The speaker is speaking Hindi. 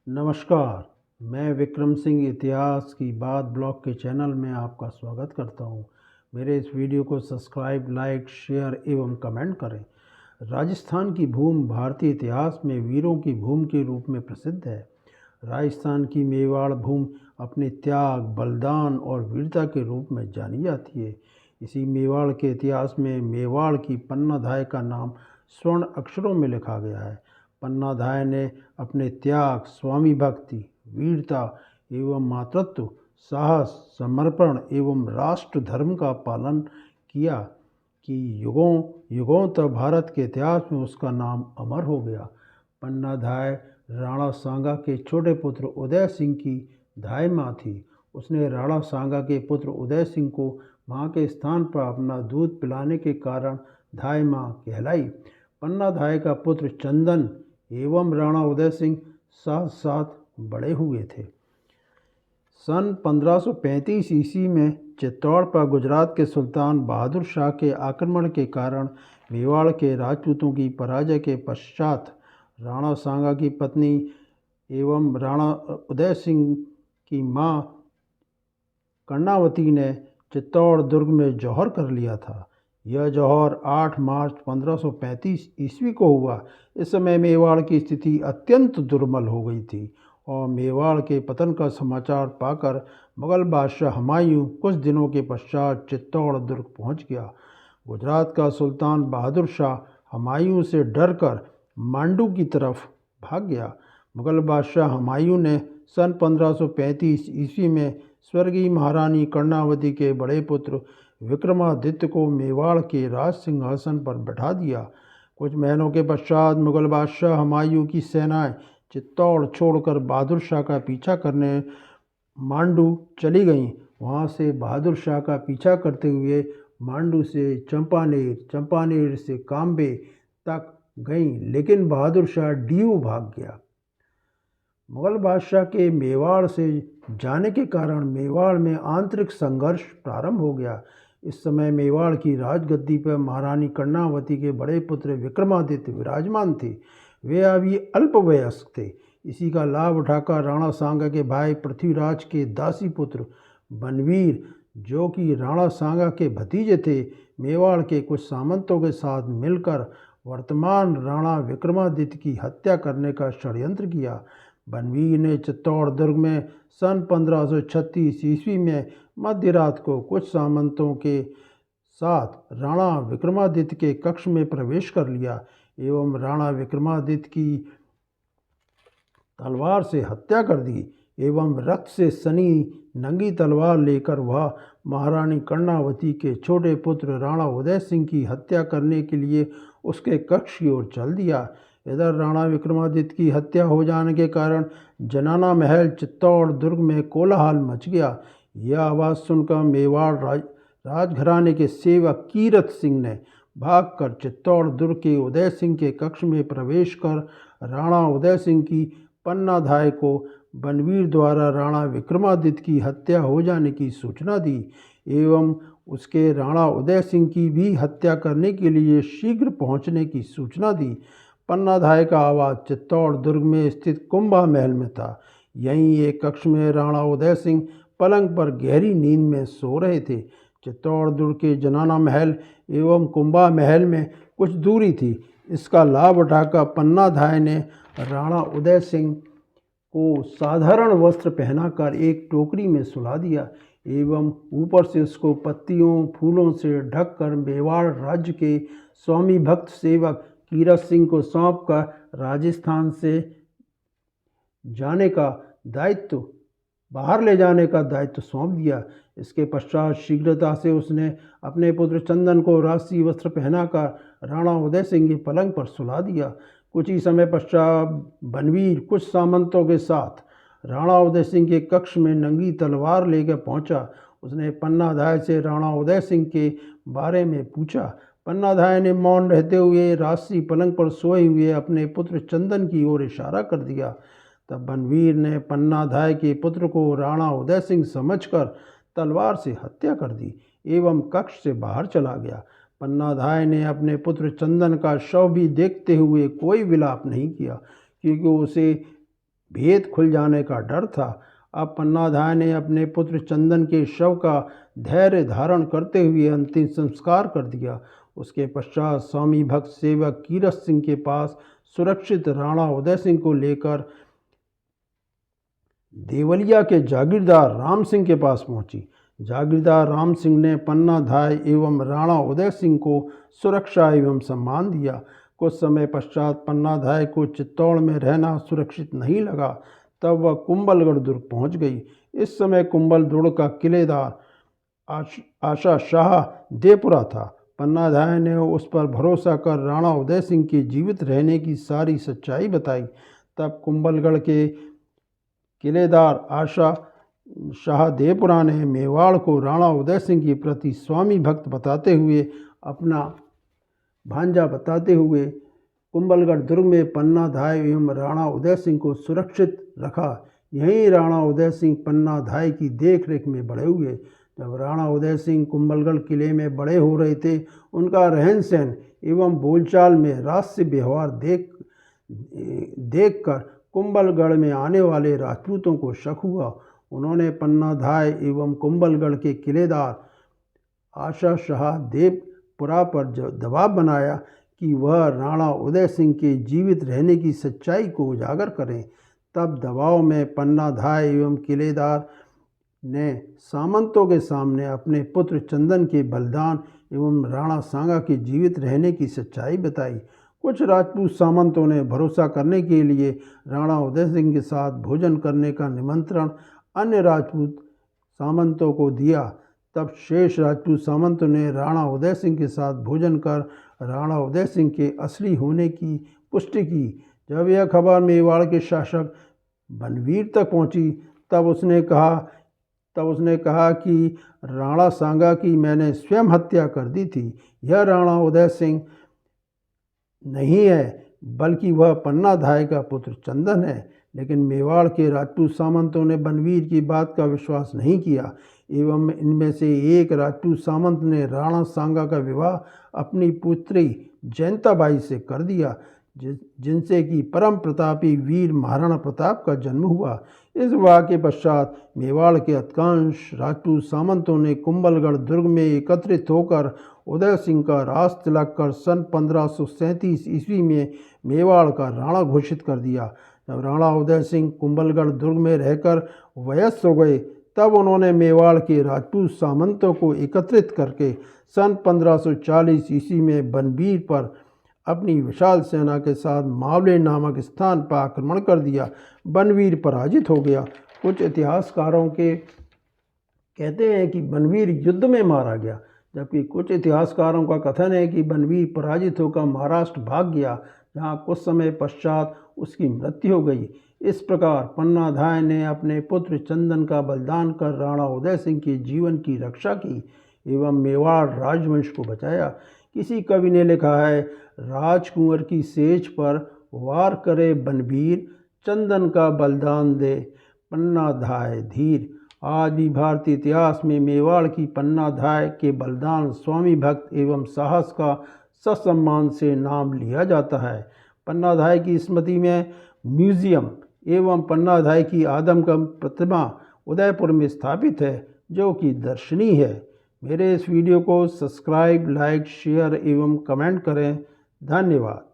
नमस्कार। मैं विक्रम सिंह इतिहास की बात ब्लॉग के चैनल में आपका स्वागत करता हूं। मेरे इस वीडियो को सब्सक्राइब, लाइक, शेयर एवं कमेंट करें। राजस्थान की भूमि भारतीय इतिहास में वीरों की भूमि के रूप में प्रसिद्ध है। राजस्थान की मेवाड़ भूमि अपने त्याग, बलिदान और वीरता के रूप में जानी जाती है। इसी मेवाड़ के इतिहास में मेवाड़ की पन्नाधाय का नाम स्वर्ण अक्षरों में लिखा गया है। पन्नाधाय ने अपने त्याग, स्वामी भक्ति, वीरता एवं मातृत्व, साहस, समर्पण एवं राष्ट्र धर्म का पालन किया कि युगों युगों तक भारत के इतिहास में उसका नाम अमर हो गया। पन्नाधाय राणा सांगा के छोटे पुत्र उदय सिंह की धाय माँ थी। उसने राणा सांगा के पुत्र उदय सिंह को माँ के स्थान पर अपना दूध पिलाने के कारण धाय माँ कहलाई। पन्नाधाय का पुत्र चंदन एवं राणा उदय सिंह साथ साथ बड़े हुए थे। सन 1535 ईस्वी में चित्तौड़ पर गुजरात के सुल्तान बहादुर शाह के आक्रमण के कारण मेवाड़ के राजपूतों की पराजय के पश्चात राणा सांगा की पत्नी एवं राणा उदय सिंह की मां कर्णावती ने चित्तौड़ दुर्ग में जौहर कर लिया था। यह जौहर 8 मार्च 1535 ईस्वी को हुआ। इस समय मेवाड़ की स्थिति अत्यंत दुर्बल हो गई थी और मेवाड़ के पतन का समाचार पाकर मुगल बादशाह हुमायूं कुछ दिनों के पश्चात चित्तौड़ दुर्ग पहुंच गया। गुजरात का सुल्तान बहादुर शाह हुमायूं से डरकर मांडू की तरफ भाग गया। मुगल बादशाह हुमायूं ने सन 1535 ईस्वी में स्वर्गीय महारानी कर्णावती के बड़े पुत्र विक्रमादित्य को मेवाड़ के राज सिंहासन पर बैठा दिया। कुछ महीनों के पश्चात मुगल बादशाह हुमायूं की सेनाएं चित्तौड़ छोड़कर बहादुर शाह का पीछा करने मांडू चली गईं। वहां से बहादुर शाह का पीछा करते हुए मांडू से चंपानेर, चंपानेर से काम्बे तक गईं, लेकिन बहादुर शाह डीयू भाग गया। मुगल बादशाह के मेवाड़ से जाने के कारण मेवाड़ में आंतरिक संघर्ष प्रारंभ हो गया। इस समय मेवाड़ की राजगद्दी पर महारानी कर्णावती के बड़े पुत्र विक्रमादित्य विराजमान थे। वे अभी अल्पवयस्क थे। इसी का लाभ उठाकर राणा सांगा के भाई पृथ्वीराज के दासी पुत्र बनवीर, जो कि राणा सांगा के भतीजे थे, मेवाड़ के कुछ सामंतों के साथ मिलकर वर्तमान राणा विक्रमादित्य की हत्या करने का षड्यंत्र किया। बनवीर ने चित्तौड़ दुर्ग में सन 1536 ईस्वी में मध्य रात को कुछ सामंतों के साथ राणा विक्रमादित्य के कक्ष में प्रवेश कर लिया एवं राणा विक्रमादित्य की तलवार से हत्या कर दी एवं रक्त से सनी नंगी तलवार लेकर वह महारानी कर्णावती के छोटे पुत्र राणा उदय सिंह की हत्या करने के लिए उसके कक्ष की ओर चल दिया। इधर राणा विक्रमादित्य की हत्या हो जाने के कारण जनाना महल चित्तौड़ दुर्ग में कोलाहल मच गया। यह आवाज़ सुनकर मेवाड़ राजघराने के सेवक कीरत सिंह ने भागकर चित्तौड़ दुर्ग के उदय सिंह के कक्ष में प्रवेश कर राणा उदय सिंह की पन्नाधाय को बनवीर द्वारा राणा विक्रमादित्य की हत्या हो जाने की सूचना दी एवं उसके राणा उदय सिंह की भी हत्या करने के लिए शीघ्र पहुंचने की सूचना दी। पन्नाधाय का आवास चित्तौड़ दुर्ग में स्थित कुंभा महल में था। यहीं एक कक्ष में राणा उदय सिंह पलंग पर गहरी नींद में सो रहे थे। चित्तौड़ दुर्ग के जनाना महल एवं कुंभा महल में कुछ दूरी थी। इसका लाभ उठाकर पन्नाधाय ने राणा उदय सिंह को साधारण वस्त्र पहनाकर एक टोकरी में सुला दिया एवं ऊपर से उसको पत्तियों फूलों से ढककर मेवाड़ राज्य के स्वामी भक्त सेवक कीरत सिंह को सौंपकर राजस्थान से बाहर ले जाने का दायित्व सौंप दिया। इसके पश्चात शीघ्रता से उसने अपने पुत्र चंदन को राजसी वस्त्र पहनाकर राणा उदय सिंह के पलंग पर सुला दिया। कुछ ही समय पश्चात बनवीर कुछ सामंतों के साथ राणा उदय सिंह के कक्ष में नंगी तलवार लेकर पहुंचा। उसने पन्नाधाय से राणा उदय सिंह के बारे में पूछा। पन्नाधाय ने मौन रहते हुए राजसी पलंग पर सोए हुए अपने पुत्र चंदन की ओर इशारा कर दिया। तब बनवीर ने पन्नाधाय के पुत्र को राणा उदय सिंह समझकर तलवार से हत्या कर दी एवं कक्ष से बाहर चला गया। पन्नाधाय ने अपने पुत्र चंदन का शव भी देखते हुए कोई विलाप नहीं किया, क्योंकि उसे भेद खुल जाने का डर था। अब पन्नाधाय ने अपने पुत्र चंदन के शव का धैर्य धारण करते हुए अंतिम संस्कार कर दिया। उसके पश्चात स्वामी भक्त सेवक कीरत सिंह के पास सुरक्षित राणा उदय सिंह को लेकर देवलिया के जागीरदार राम सिंह के पास पहुंची। जागीरदार राम सिंह ने पन्नाधाय एवं राणा उदय सिंह को सुरक्षा एवं सम्मान दिया। कुछ समय पश्चात पन्नाधाय को चित्तौड़ में रहना सुरक्षित नहीं लगा, तब वह कुंभलगढ़ दुर्ग पहुंच गई। इस समय कुंभल दुर्ग का किलेदार आशा शाह देपुरा था। पन्नाधाय ने उस पर भरोसा कर राणा उदय सिंह के जीवित रहने की सारी सच्चाई बताई। तब कुंभलगढ़ के किलेदार आशा शाह देपुरा ने मेवाड़ को राणा उदय सिंह के प्रति स्वामी भक्त बताते हुए अपना भांजा बताते हुए कुंभलगढ़ दुर्ग में पन्नाधाय एवं राणा उदय सिंह को सुरक्षित रखा। यहीं राणा उदय सिंह पन्नाधाय की देख रेख में बड़े हुए। जब राणा उदय सिंह कुंभलगढ़ किले में बड़े हो रहे थे, उनका रहन सहन एवं बोलचाल में राजसी व्यवहार देख कर कुंभलगढ़ में आने वाले राजपूतों को शक हुआ। उन्होंने पन्नाधाय एवं कुंभलगढ़ के किलेदार आशा शाह देवपुरा पर दबाव बनाया कि वह राणा उदय सिंह के जीवित रहने की सच्चाई को उजागर करें। तब दबाव में पन्नाधाय एवं किलेदार ने सामंतों के सामने अपने पुत्र चंदन के बलिदान एवं राणा सांगा के जीवित रहने की सच्चाई बताई। कुछ राजपूत सामंतों ने भरोसा करने के लिए राणा उदय सिंह के साथ भोजन करने का निमंत्रण अन्य राजपूत सामंतों को दिया। तब शेष राजपूत सामंतों ने राणा उदय सिंह के साथ भोजन कर राणा उदय सिंह के असली होने की पुष्टि की। जब यह खबर मेवाड़ के शासक बनवीर तक पहुंची, तब उसने कहा कि राणा सांगा की मैंने स्वयं हत्या कर दी थी। यह राणा उदय सिंह नहीं है, बल्कि वह पन्नाधाय का पुत्र चंदन है। लेकिन मेवाड़ के राजपूत सामंतों ने बनवीर की बात का विश्वास नहीं किया एवं इनमें से एक राजपूत सामंत ने राणा सांगा का विवाह अपनी पुत्री जयंताबाई से कर दिया, जिनसे कि परम प्रतापी वीर महाराणा प्रताप का जन्म हुआ। इस विवाह के पश्चात मेवाड़ के अधिकांश राजपूत सामंतों ने कुंभलगढ़ दुर्ग में एकत्रित होकर उदय सिंह का राज तिलक कर सन 1537 ईस्वी में मेवाड़ का राणा घोषित कर दिया। जब राणा उदय सिंह कुंभलगढ़ दुर्ग में रहकर वयस्क हो गए, तब उन्होंने मेवाड़ के राजपूत सामंतों को एकत्रित करके सन 1540 ईस्वी में बनवीर पर अपनी विशाल सेना के साथ मावले नामक स्थान पर आक्रमण कर दिया। बनवीर पराजित हो गया। कुछ इतिहासकारों के कहते हैं कि बनवीर युद्ध में मारा गया, जबकि कुछ इतिहासकारों का कथन है कि बनवीर पराजित होकर महाराष्ट्र भाग गया, जहां कुछ समय पश्चात उसकी मृत्यु हो गई। इस प्रकार पन्नाधाय ने अपने पुत्र चंदन का बलिदान कर राणा उदय सिंह के जीवन की रक्षा की एवं मेवाड़ राजवंश को बचाया। किसी कवि ने लिखा है, राजकुंवर की सेज पर वार करे बनवीर, चंदन का बलिदान दे पन्नाधाय धीर। आज भी भारतीय इतिहास में मेवाड़ की पन्नाधाय के बलिदान, स्वामी भक्त एवं साहस का ससम्मान से नाम लिया जाता है। पन्नाधाय की स्मृति में म्यूजियम एवं पन्नाधाय की आदमकद प्रतिमा उदयपुर में स्थापित है, जो कि दर्शनीय है। मेरे इस वीडियो को सब्सक्राइब, लाइक, शेयर एवं कमेंट करें। धन्यवाद।